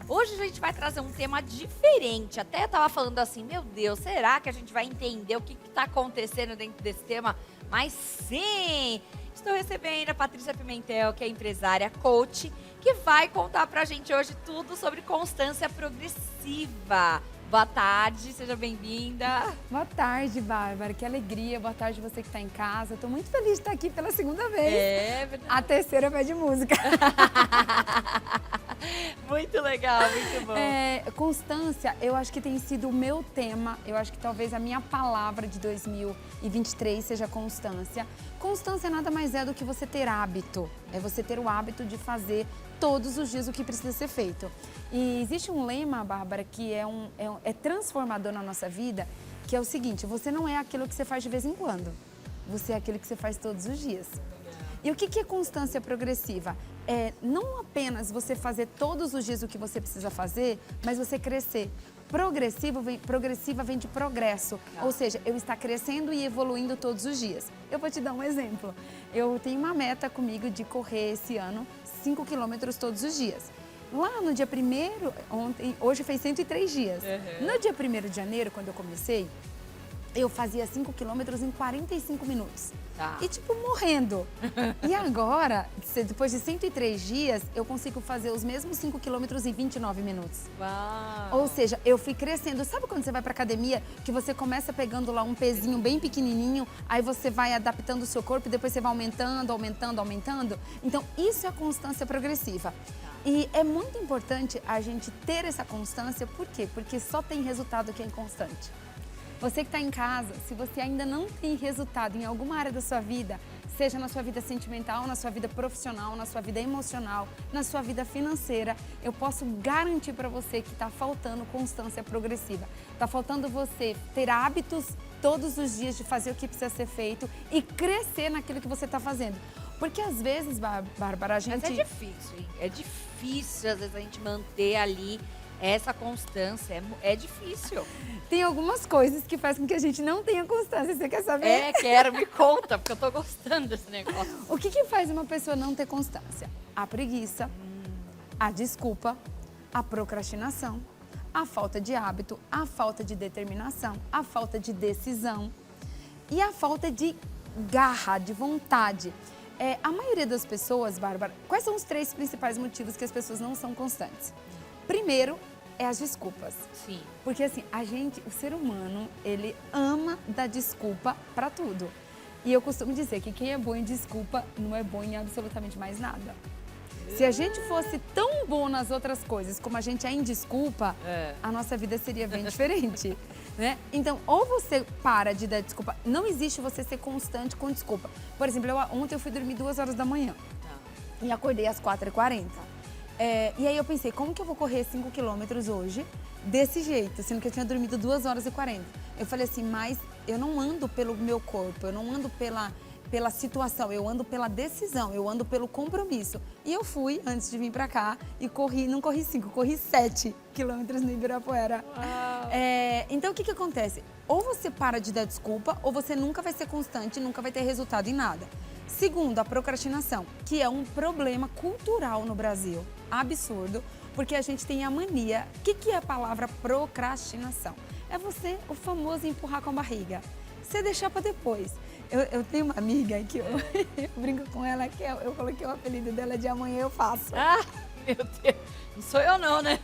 Hoje a gente vai trazer um tema diferente. Até eu tava falando assim, meu Deus, será que a gente vai entender o que tá acontecendo dentro desse tema? Mas sim! Estou recebendo a Patrícia Pimentel, que é empresária, coach, que vai contar pra gente hoje tudo sobre constância progressiva. Boa tarde, seja bem-vinda. Boa tarde, Bárbara. Que alegria. Boa tarde você que está em casa. Estou muito feliz de estar aqui pela segunda vez. É verdade. A terceira vai de música. Muito legal, muito bom. Constância, eu acho que tem sido o meu tema. Eu acho que talvez a minha palavra de 2023 seja constância. Constância nada mais é do que você ter hábito. É você ter o hábito de fazer todos os dias o que precisa ser feito. E existe um lema, Bárbara, que é transformador na nossa vida, que é o seguinte: você não é aquilo que você faz de vez em quando, você é aquilo que você faz todos os dias. E o que é constância progressiva? É não apenas você fazer todos os dias o que você precisa fazer, mas você crescer. Progressiva vem de progresso, ou seja, eu estar crescendo e evoluindo todos os dias. Eu vou te dar um exemplo. Eu tenho uma meta comigo de correr esse ano 5 quilômetros todos os dias. Lá no dia 1º, hoje fez 103 dias. No dia 1º de janeiro, quando eu comecei, eu fazia 5 quilômetros em 45 minutos. E tipo, morrendo. E agora, depois de 103 dias, eu consigo fazer os mesmos 5 quilômetros em 29 minutos. Uau. Ou seja, eu fui crescendo. Sabe quando você vai pra academia, que você começa pegando lá um pezinho bem pequenininho, aí você vai adaptando o seu corpo e depois você vai aumentando, aumentando, aumentando? Então, isso é constância progressiva. E é muito importante a gente ter essa constância, por quê? Porque só tem resultado quem é constante. Você que está em casa, se você ainda não tem resultado em alguma área da sua vida, seja na sua vida sentimental, na sua vida profissional, na sua vida emocional, na sua vida financeira, eu posso garantir para você que está faltando constância progressiva. Está faltando você ter hábitos todos os dias de fazer o que precisa ser feito e crescer naquilo que você está fazendo. Porque às vezes, Bárbara, a gente... Mas é difícil, hein? É difícil às vezes a gente manter ali essa constância. É difícil. Tem algumas coisas que fazem com que a gente não tenha constância. Você quer saber? É, quero, me conta, porque eu tô gostando desse negócio. O que faz uma pessoa não ter constância? A preguiça, a desculpa, a procrastinação, a falta de hábito, a falta de determinação, a falta de decisão e a falta de garra, de vontade. A maioria das pessoas, Bárbara, quais são os 3 principais motivos que as pessoas não são constantes? Primeiro, é as desculpas. Sim. Porque assim, o ser humano, ele ama dar desculpa pra tudo. E eu costumo dizer que quem é bom em desculpa não é bom em absolutamente mais nada. Se a gente fosse tão bom nas outras coisas como a gente é em desculpa, a nossa vida seria bem diferente, né? Então, ou você para de dar desculpa, não existe você ser constante com desculpa. Por exemplo, ontem eu fui dormir 2 horas da manhã e acordei às 4h40. E aí eu pensei, como que eu vou correr 5 quilômetros hoje desse jeito, sendo que eu tinha dormido 2h40? Eu falei assim, mas eu não ando pelo meu corpo, eu não ando pela situação, eu ando pela decisão, eu ando pelo compromisso. E eu fui, antes de vir pra cá, e não corri 5, corri 7 quilômetros no Ibirapuera. Então o que acontece? Ou você para de dar desculpa, ou você nunca vai ser constante, nunca vai ter resultado em nada. Segundo, a procrastinação, que é um problema cultural no Brasil. Absurdo, porque a gente tem a mania. O que é a palavra procrastinação? É você, o famoso empurrar com a barriga. Você deixar para depois. Eu tenho uma amiga que eu brinco com ela, que eu coloquei o apelido dela de amanhã eu faço. Ah, meu Deus. Não sou eu não, né?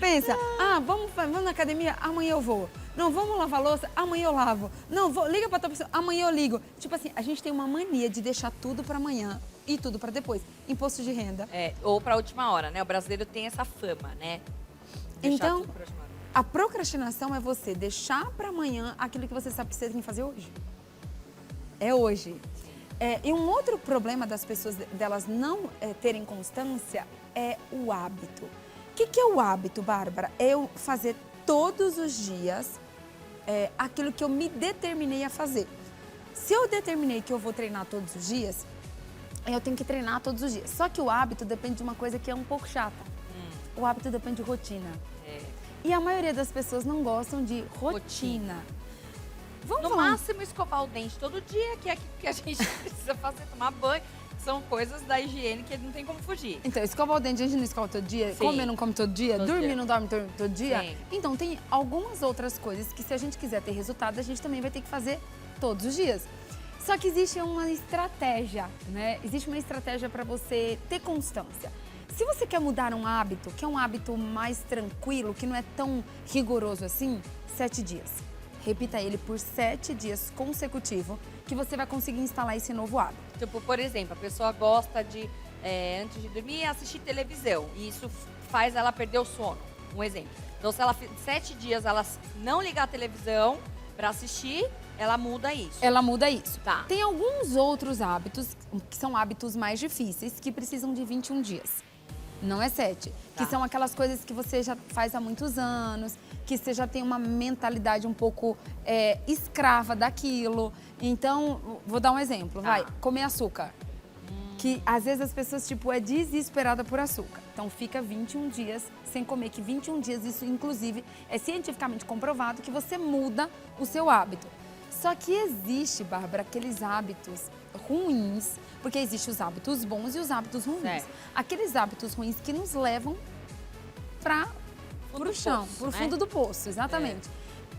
Pensa, vamos na academia, amanhã eu vou. Não, vamos lavar a louça, amanhã eu lavo. Não, liga pra tua pessoa, amanhã eu ligo. Tipo assim, a gente tem uma mania de deixar tudo pra amanhã e tudo pra depois. Imposto de renda. Ou pra última hora, né? O brasileiro tem essa fama, né? Então, a procrastinação é você deixar pra amanhã aquilo que você sabe que você tem que fazer hoje. É hoje. E um outro problema das pessoas, delas não terem constância, é o hábito. O que é o hábito, Bárbara? É eu fazer todos os dias aquilo que eu me determinei a fazer. Se eu determinei que eu vou treinar todos os dias, eu tenho que treinar todos os dias. Só que o hábito depende de uma coisa que é um pouco chata. O hábito depende de rotina. E a maioria das pessoas não gostam de rotina. No máximo, escovar o dente todo dia, que é o que a gente precisa fazer, tomar banho. são coisas da higiene que não tem como fugir. Então, escovar o dente, a gente não escova todo dia? Sim. Comer não come todo dia? Todo Dormir dia. não dorme todo dia? Sim. Então, tem algumas outras coisas que se a gente quiser ter resultado, a gente também vai ter que fazer todos os dias. Só que existe uma estratégia, né? Existe uma estratégia para você ter constância. Se você quer mudar um hábito, que é um hábito mais tranquilo, que não é tão rigoroso assim, 7 dias. Repita ele por 7 dias consecutivos, que você vai conseguir instalar esse novo hábito. Tipo, por exemplo, a pessoa gosta de, antes de dormir, assistir televisão. E isso faz ela perder o sono. Um exemplo. Então, se ela 7 dias ela não ligar a televisão para assistir, ela muda isso. Ela muda isso. Tá. Tem alguns outros hábitos, que são hábitos mais difíceis, que precisam de 21 dias. Não é 7. Tá. Que são aquelas coisas que você já faz há muitos anos, que você já tem uma mentalidade um pouco escrava daquilo. Então, vou dar um exemplo. Tá. Vai, comer açúcar. Que às vezes as pessoas, tipo, é desesperada por açúcar. Então, fica 21 dias sem comer, que 21 dias, isso inclusive é cientificamente comprovado que você muda o seu hábito. Só que existe, Bárbara, aqueles hábitos ruins, porque existem os hábitos bons e os hábitos ruins. Certo. Aqueles hábitos ruins que nos levam para o chão, poço, para o né? fundo do poço, exatamente.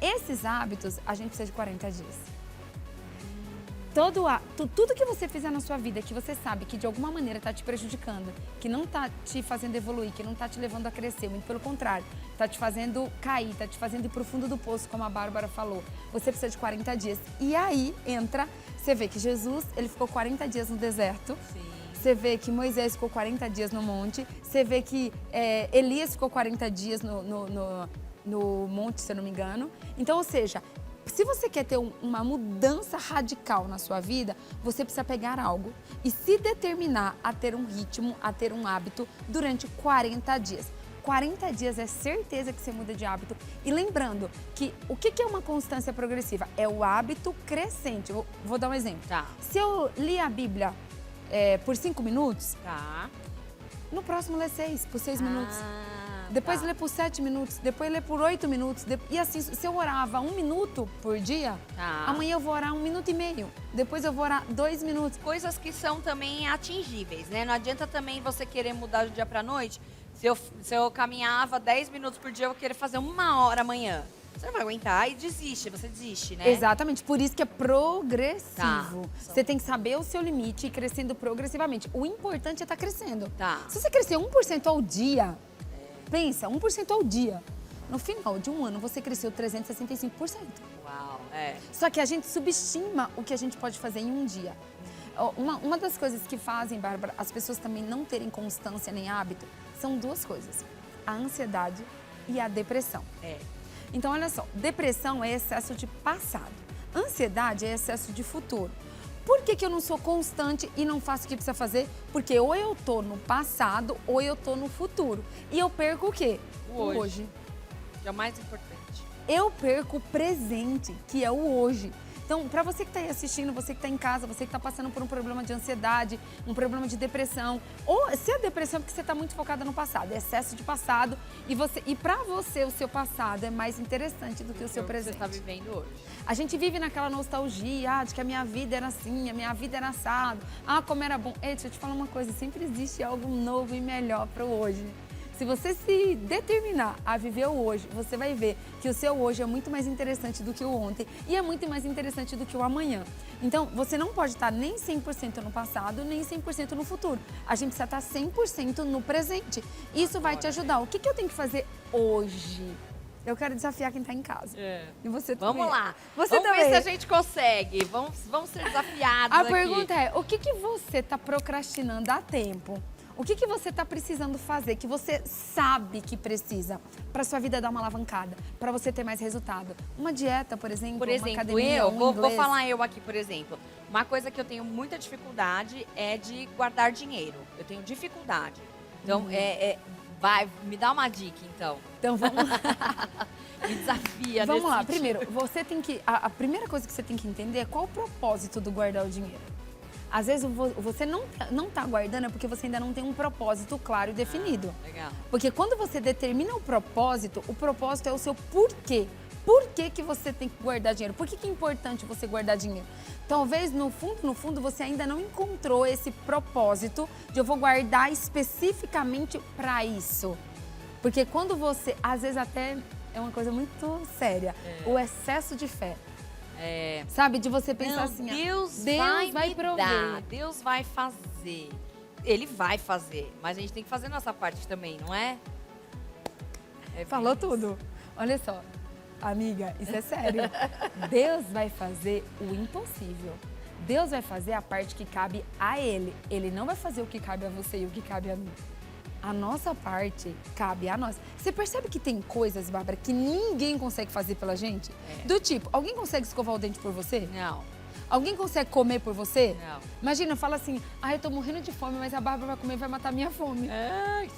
Esses hábitos, a gente precisa de 40 dias. Tudo que você fizer na sua vida que você sabe que de alguma maneira está te prejudicando, que não está te fazendo evoluir, que não está te levando a crescer, muito pelo contrário, está te fazendo cair, está te fazendo ir para o fundo do poço, como a Bárbara falou, você precisa de 40 dias. E aí entra, você vê que Jesus, ele ficou 40 dias no deserto. Sim. Você vê que Moisés ficou 40 dias no monte. Você vê que Elias ficou 40 dias no monte, se eu não me engano. Então, ou seja, se você quer ter uma mudança radical na sua vida, você precisa pegar algo e se determinar a ter um ritmo, a ter um hábito durante 40 dias. 40 dias é certeza que você muda de hábito. E lembrando que o que é uma constância progressiva? É o hábito crescente. Vou dar um exemplo. Tá. Se eu li a Bíblia por 5 minutos, Tá. no próximo lê 6, por 6 minutos. Depois tá. lê por 7 minutos, depois lê por 8 minutos. E assim, se eu orava 1 minuto por dia, Tá. amanhã eu vou orar 1 minuto e meio. Depois eu vou orar 2 minutos. Coisas que são também atingíveis, né? Não adianta também você querer mudar do dia pra noite. Se eu caminhava 10 minutos por dia, eu vou querer fazer 1 hora amanhã. Você não vai aguentar e você desiste, né? Exatamente, por isso que é progressivo. Tá. Você tem que saber o seu limite e ir crescendo progressivamente. O importante é estar crescendo. Tá. Se você crescer 1% ao dia, pensa, 1% ao dia. No final de um ano, você cresceu 365%. Uau, Só que a gente subestima o que a gente pode fazer em um dia. Uma das coisas que fazem, Bárbara, as pessoas também não terem constância nem hábito, são 2 coisas. A ansiedade e a depressão. Então, olha só, depressão é excesso de passado. Ansiedade é excesso de futuro. Por que eu não sou constante e não faço o que precisa fazer? Porque ou eu tô no passado ou eu tô no futuro. E eu perco o quê? O hoje. Que é o mais importante. Eu perco o presente, que é o hoje. Então, para você que está aí assistindo, você que está em casa, você que está passando por um problema de ansiedade, um problema de depressão, ou se a depressão é porque você está muito focada no passado, é excesso de passado, e para você o seu passado é mais interessante do que o seu presente. Você está vivendo hoje. A gente vive naquela nostalgia, de que a minha vida era assim, a minha vida era assado, como era bom. Ei, deixa eu te falar uma coisa, sempre existe algo novo e melhor para o hoje. Se você se determinar a viver o hoje, você vai ver que o seu hoje é muito mais interessante do que o ontem e é muito mais interessante do que o amanhã. Então, você não pode estar nem 100% no passado, nem 100% no futuro. A gente precisa estar 100% no presente. Isso vai te ajudar. O que eu tenho que fazer hoje? Eu quero desafiar quem está em casa. E você também. Vamos lá. Você Vamos também. ver se a gente consegue. Vamos ser desafiados A aqui. pergunta é, o que você está procrastinando há tempo? O que você está precisando fazer, que você sabe que precisa, para sua vida dar uma alavancada, para você ter mais resultado? Uma dieta, por exemplo, Por uma exemplo, academia, vou inglês. falar eu aqui, por exemplo. Uma coisa que eu tenho muita dificuldade é de guardar dinheiro. Eu tenho dificuldade. Então, me dá uma dica, então. Então, vamos Me desafia Vamos nesse lá, sentido. primeiro, você tem que... A primeira coisa que você tem que entender é qual o propósito do guardar o dinheiro. Às vezes você não tá guardando é porque você ainda não tem um propósito claro e definido. Legal. Porque quando você determina o propósito é o seu porquê. Por que você tem que guardar dinheiro? Por que é importante você guardar dinheiro? Talvez, no fundo, você ainda não encontrou esse propósito de eu vou guardar especificamente para isso. Porque quando você, às vezes até é uma coisa muito séria, o excesso de fé. Sabe, de você pensar assim, Deus vai me prover. dar, Deus vai fazer. Ele vai fazer, mas a gente tem que fazer nossa parte também, não é? Falou tudo. Olha só, amiga, isso é sério. Deus vai fazer o impossível. Deus vai fazer a parte que cabe a Ele. Ele não vai fazer o que cabe a você e o que cabe a mim. A nossa parte cabe a nós. Você percebe que tem coisas, Bárbara, que ninguém consegue fazer pela gente? Do tipo, alguém consegue escovar o dente por você? Não. Alguém consegue comer por você? Não. Imagina, fala assim, eu tô morrendo de fome, mas a Bárbara vai comer e vai matar minha fome.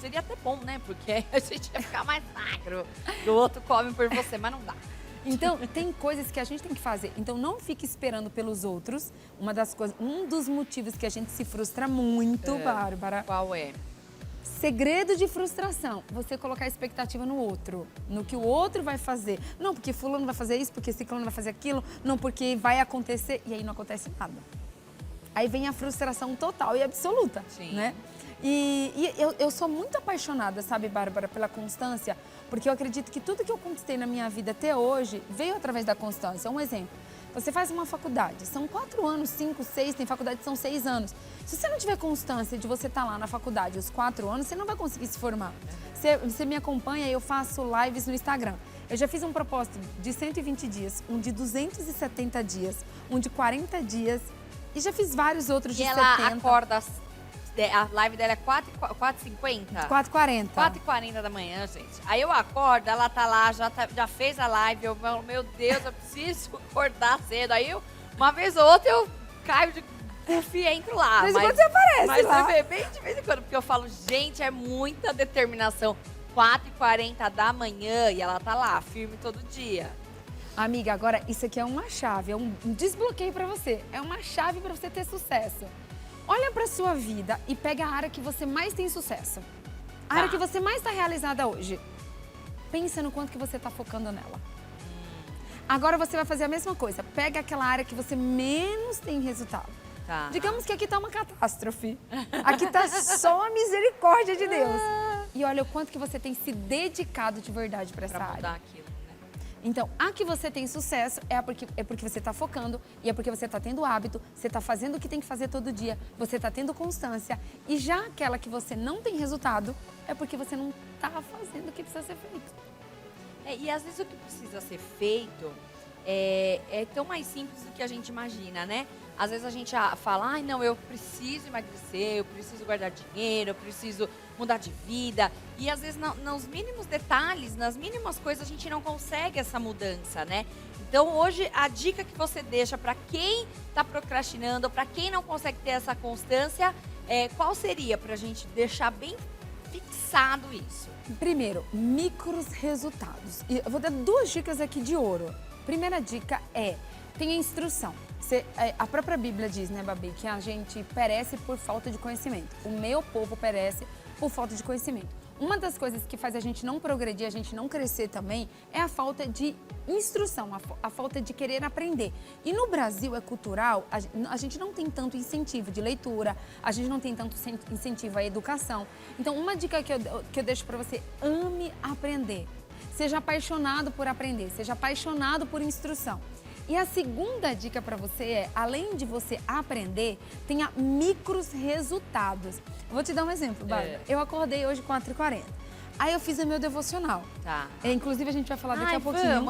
Seria até bom, né? Porque aí a gente ia ficar mais magro. O outro come por você, mas não dá. Então, tem coisas que a gente tem que fazer. Então, não fique esperando pelos outros. Um dos motivos que a gente se frustra muito, Bárbara. Qual é? Segredo de frustração, você colocar expectativa no outro, no que o outro vai fazer. Não, porque fulano vai fazer isso, porque ciclano vai fazer aquilo, não, porque vai acontecer, e aí não acontece nada. Aí vem a frustração total e absoluta, né? E eu sou muito apaixonada, sabe, Bárbara, pela constância, porque eu acredito que tudo que eu conquistei na minha vida até hoje veio através da constância. Um exemplo. Você faz uma faculdade, são 4 anos, 5, 6, tem faculdade que são 6 anos. Se você não tiver constância de você estar lá na faculdade os 4 anos, você não vai conseguir se formar. Você me acompanha, eu faço lives no Instagram. Eu já fiz um propósito de 120 dias, um de 270 dias, um de 40 dias e já fiz vários outros de 70. E ela acorda, a live dela é 4h50? 4h40. 4h40 da manhã, gente. Aí eu acordo, ela tá lá, já fez a live, eu falo, meu Deus, eu preciso acordar cedo. Aí uma vez ou outra eu caio de puff e entro lá. De vez em quando você aparece lá. Mas é bem de vez em quando, porque eu falo, gente, é muita determinação. 4h40 da manhã e ela tá lá, firme todo dia. Amiga, agora isso aqui é uma chave, é um desbloqueio pra você. É uma chave pra você ter sucesso. Olha pra sua vida e pega a área que você mais tem sucesso. A área que você mais está realizada hoje. Pensa no quanto que você está focando nela. Agora você vai fazer a mesma coisa. Pega aquela área que você menos tem resultado. Tá. Digamos que aqui tá uma catástrofe. Aqui tá só a misericórdia de Deus. E olha o quanto que você tem se dedicado de verdade pra essa Pra área. mudar aquilo. Então, a que você tem sucesso é porque você está focando e é porque você está tendo hábito, você está fazendo o que tem que fazer todo dia, você está tendo constância. E já aquela que você não tem resultado é porque você não está fazendo o que precisa ser feito. E às vezes o que precisa ser feito é tão mais simples do que a gente imagina, né? Às vezes a gente fala, não, eu preciso emagrecer, eu preciso guardar dinheiro, eu preciso mudar de vida. E às vezes nos mínimos detalhes, nas mínimas coisas, a gente não consegue essa mudança, né? Então hoje a dica que você deixa para quem está procrastinando, para quem não consegue ter essa constância, qual seria para a gente deixar bem fixado isso? Primeiro, micros resultados. E eu vou dar 2 dicas aqui de ouro. Primeira dica tenha instrução. A própria Bíblia diz, né, Babi, que a gente perece por falta de conhecimento. O meu povo perece por falta de conhecimento. Uma das coisas que faz a gente não progredir, a gente não crescer também, é a falta de instrução, a falta de querer aprender. E no Brasil é cultural, a gente não tem tanto incentivo de leitura, a gente não tem tanto incentivo à educação. Então, uma dica que eu deixo para você, ame aprender. Seja apaixonado por aprender, seja apaixonado por instrução. E a segunda dica para você além de você aprender, tenha micros resultados. Eu vou te dar um exemplo, Bárbara. Eu acordei hoje 4h40. Aí eu fiz o meu devocional. Tá. Inclusive, a gente vai falar daqui a pouquinho.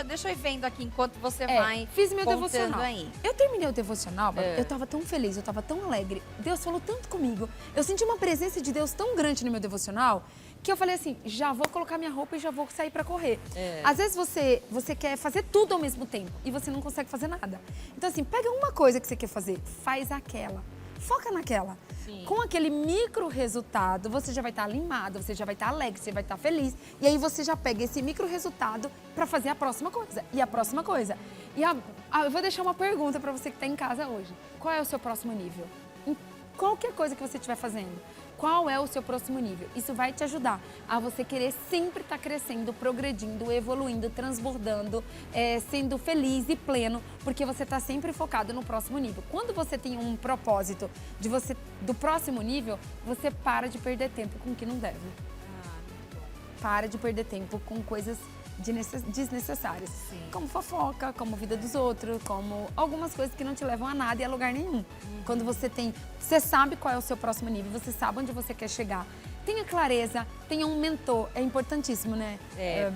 Deixa eu ir vendo aqui enquanto você vai fiz meu contando devocional. Aí. Eu terminei o devocional, eu tava tão feliz, eu tava tão alegre. Deus falou tanto comigo. Eu senti uma presença de Deus tão grande no meu devocional que eu falei assim, já vou colocar minha roupa e já vou sair pra correr. Às vezes você quer fazer tudo ao mesmo tempo e você não consegue fazer nada. Então assim, pega uma coisa que você quer fazer, faz aquela. foca naquela. Sim. Com aquele micro resultado, você já vai estar animado, você já vai estar alegre, você vai estar feliz. E aí você já pega esse micro resultado para fazer a próxima coisa. E a próxima coisa. Eu vou deixar uma pergunta para você que está em casa hoje. Qual é o seu próximo nível? Em qualquer coisa que você estiver fazendo. Qual é o seu próximo nível? Isso vai te ajudar a você querer sempre estar crescendo, progredindo, evoluindo, transbordando, sendo feliz e pleno, porque você está sempre focado no próximo nível. Quando você tem um propósito do próximo nível, você para de perder tempo com o que não deve. Para de perder tempo com coisas desnecessárias. Sim. Como fofoca, como vida dos outros, como algumas coisas que não te levam a nada e a lugar nenhum. Quando você sabe qual é o seu próximo nível, você sabe onde você quer chegar. Tenha clareza, tenha um mentor, é importantíssimo, né?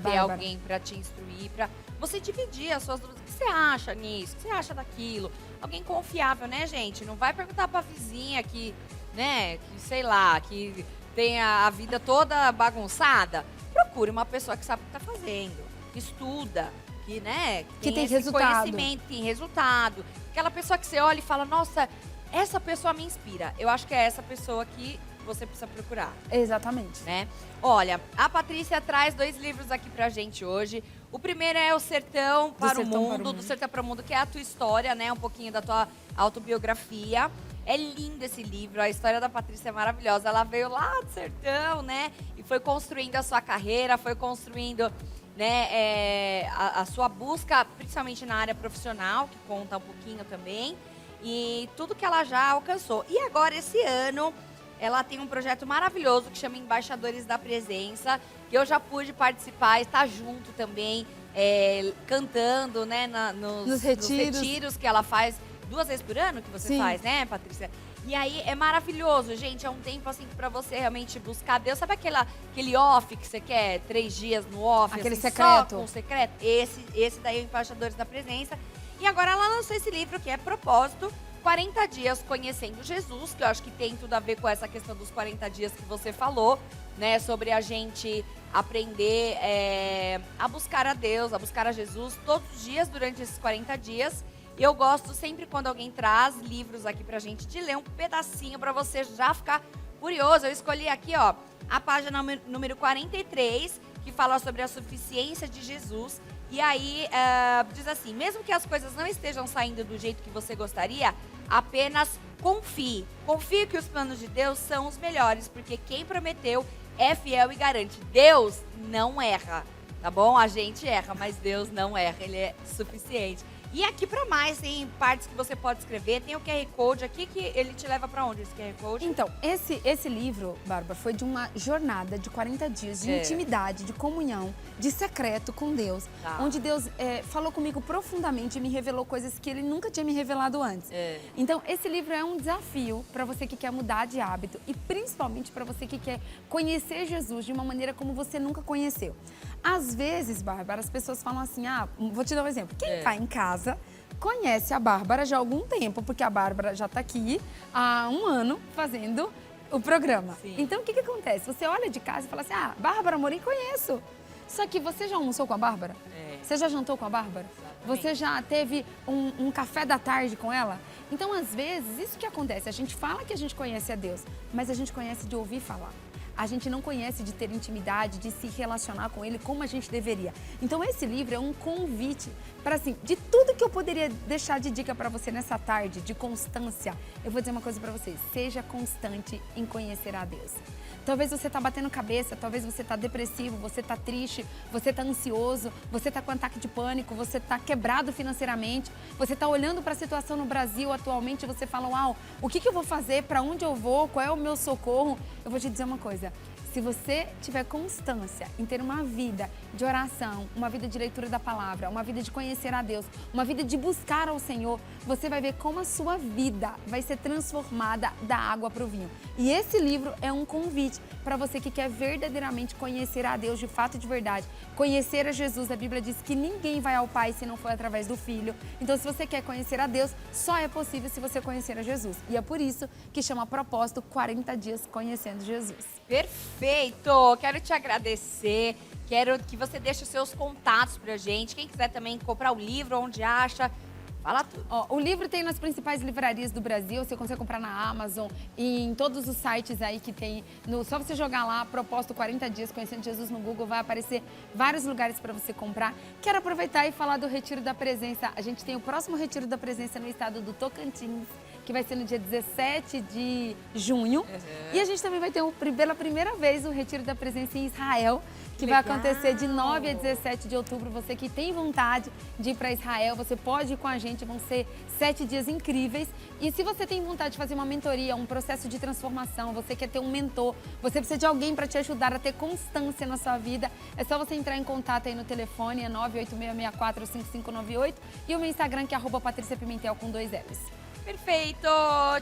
Ter alguém para te instruir, para você dividir as suas dúvidas. O que você acha nisso? O que você acha daquilo? Alguém confiável, né, gente? Não vai perguntar pra vizinha que, né, que sei lá, que tem a vida toda bagunçada. Procure uma pessoa que sabe o que está fazendo, que estuda, que, né, que tem esse resultado. conhecimento, tem resultado. Aquela pessoa que você olha e fala, nossa, essa pessoa me inspira. Eu acho que é essa pessoa que você precisa procurar. Exatamente. Né? Olha, a Patrícia traz 2 livros aqui pra gente hoje. O primeiro é O Sertão para o Mundo, do Sertão para o Mundo, que é a tua história, né? Um pouquinho da tua autobiografia. É lindo esse livro, a história da Patrícia é maravilhosa. Ela veio lá do sertão, né? E foi construindo a sua carreira, foi construindo, né, a sua busca, principalmente na área profissional, que conta um pouquinho também. E tudo que ela já alcançou. E agora, esse ano, ela tem um projeto maravilhoso que chama Embaixadores da Presença, que eu já pude participar, estar junto também, cantando, né, nos retiros que ela faz. 2 vezes por ano que você Sim. faz, né, Patrícia? E aí é maravilhoso, gente. É um tempo assim pra você realmente buscar Deus. Sabe aquele off que você quer? 3 dias no off? Aquele assim, secreto. Só com secreto? Esse daí é o Embaixadores da Presença. E agora ela lançou esse livro que é Propósito, 40 dias conhecendo Jesus, que eu acho que tem tudo a ver com essa questão dos 40 dias que você falou, né? Sobre a gente aprender a buscar a Deus, a buscar a Jesus todos os dias durante esses 40 dias. Eu gosto sempre quando alguém traz livros aqui pra gente de ler um pedacinho pra você já ficar curioso. Eu escolhi aqui, ó, a página número 43, que fala sobre a suficiência de Jesus. E aí diz assim, mesmo que as coisas não estejam saindo do jeito que você gostaria, apenas confie. Confie que os planos de Deus são os melhores, porque quem prometeu é fiel e garante. Deus não erra, tá bom? A gente erra, mas Deus não erra, Ele é suficiente. E aqui pra mais, tem partes que você pode escrever, tem o QR Code aqui, que ele te leva pra onde esse QR Code? Então, esse livro, Bárbara, foi de uma jornada de 40 dias de intimidade, de comunhão, de secreto com Deus. Tá. Onde Deus falou comigo profundamente e me revelou coisas que Ele nunca tinha me revelado antes. Então, esse livro é um desafio para você que quer mudar de hábito e principalmente para você que quer conhecer Jesus de uma maneira como você nunca conheceu. Às vezes, Bárbara, as pessoas falam assim, vou te dar um exemplo. Quem tá em casa conhece a Bárbara já há algum tempo, porque a Bárbara já tá aqui há 1 ano fazendo o programa. Sim. Então, o que acontece? Você olha de casa e fala assim, Bárbara Amorim, conheço. Só que você já almoçou com a Bárbara? Você já jantou com a Bárbara? Exatamente. Você já teve um café da tarde com ela? Então, às vezes, isso que acontece, a gente fala que a gente conhece a Deus, mas a gente conhece de ouvir falar. A gente não conhece de ter intimidade, de se relacionar com Ele como a gente deveria. Então, esse livro é um convite para, assim, de tudo que eu poderia deixar de dica para você nessa tarde, de constância, eu vou dizer uma coisa para você, seja constante em conhecer a Deus. Talvez você está batendo cabeça, talvez você está depressivo, você está triste, você está ansioso, você está com ataque de pânico, você está quebrado financeiramente, você está olhando para a situação no Brasil atualmente e você fala, uau, o que eu vou fazer, para onde eu vou, qual é o meu socorro? Eu vou te dizer uma coisa, se você tiver constância em ter uma vida de oração, uma vida de leitura da palavra, uma vida de conhecer a Deus, uma vida de buscar ao Senhor, você vai ver como a sua vida vai ser transformada da água para o vinho. E esse livro é um convite para você que quer verdadeiramente conhecer a Deus de fato e de verdade. Conhecer a Jesus, a Bíblia diz que ninguém vai ao Pai se não for através do Filho. Então, se você quer conhecer a Deus, só é possível se você conhecer a Jesus. E é por isso que chama Propósito 40 dias conhecendo Jesus. Perfeito! Quero te agradecer, quero que você deixe os seus contatos pra gente. Quem quiser também comprar o livro, onde acha, Fala tudo. Ó, o livro tem nas principais livrarias do Brasil, você consegue comprar na Amazon e em todos os sites aí que tem. Só você jogar lá, proposto 40 dias conhecendo Jesus no Google, vai aparecer vários lugares para você comprar. Quero aproveitar e falar do Retiro da Presença. A gente tem o próximo Retiro da Presença no estado do Tocantins, que vai ser no dia 17 de junho. E a gente também vai ter pela primeira vez o Retiro da Presença em Israel, que vai acontecer de 9 a 17 de outubro. Você que tem vontade de ir para Israel, você pode ir com a gente, vão ser 7 dias incríveis. E se você tem vontade de fazer uma mentoria, um processo de transformação, você quer ter um mentor, você precisa de alguém para te ajudar a ter constância na sua vida, é só você entrar em contato aí no telefone, é 986645598 e o meu Instagram que é @patriciapimentel com 2 L's. Perfeito!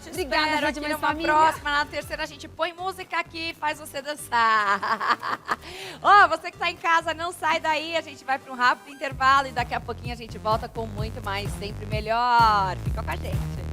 Te Obrigada, espero gente, aqui mais numa família. próxima. Na terceira a gente põe música aqui e faz você dançar. Ó, você que tá em casa, não sai daí. A gente vai para um rápido intervalo e daqui a pouquinho a gente volta com muito mais, sempre melhor. Fica com a gente.